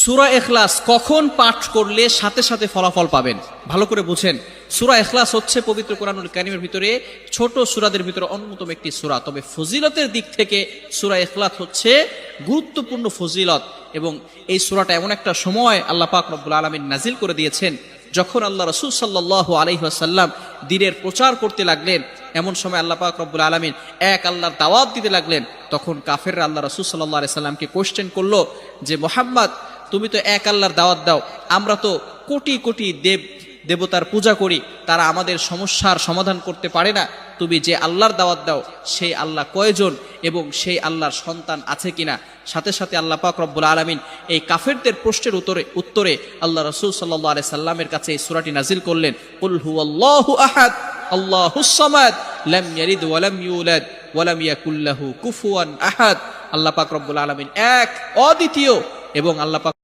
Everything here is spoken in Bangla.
সূরা ইখলাস কখন পাঠ করলে সাথে সাথে ফলাফল পাবেন? ভালো করে বুঝেন, সূরা ইখলাস হচ্ছে পবিত্র কোরআনুল কারীমের ভিতরে ছোট সূরাদের ভিতরে অন্যতম একটি সূরা। তবে ফজিলতের দিক থেকে সূরা ইখলাস হচ্ছে গুরুত্বপূর্ণ ফজিলত, এবং এই সূরাটা এমন একটা সময় আল্লাহ পাক রব্বুল আলামিন নাজিল করে দিয়েছেন যখন আল্লাহ রাসূল সাল্লাল্লাহু আলাইহি ওয়াসাল্লাম দ্বীনের প্রচার করতে লাগলেন। এমন সময় আল্লাহ পাক রব্বুল আলামিন এক আল্লাহর দাওয়াত দিতে লাগলেন। তখন কাফেররা আল্লাহ রাসূল সাল্লাল্লাহু আলাইহি সাল্লামকে কোশ্চেন করলো যে, মুহাম্মদ, তুমি তো এক আল্লাহর দাওয়াত দাও, আমরা তো কোটি কোটি দেবতার পূজা করি, তারা আমাদের সমস্যার সমাধান করতে পারে না। তুমি যে আল্লাহর দাওয়াত দাও সেই আল্লাহ কয়জন এবং সেই আল্লাহর সন্তান আছে কিনা? সাথে সাথে আল্লাহ পাক রব্বুল আলামিন এই কাফেরদের প্রশ্নের উত্তরে আল্লাহ রাসূল সাল্লাল্লাহু আলাইহি সাল্লামের কাছে এই সূরাটি নাজিল করলেন, কুল হুয়াল্লাহু আহাদ আল্লাহুস সামাদ লাম ইয়ালিদ ওয়া লাম ইউলাদ ওয়া লাম ইয়াকুল লাহু কুফুয়ান আহাদ। আল্লাহ পাক রব্বুল আলামিন এক, অদ্বিতীয়, এবং আল্লাহ পাক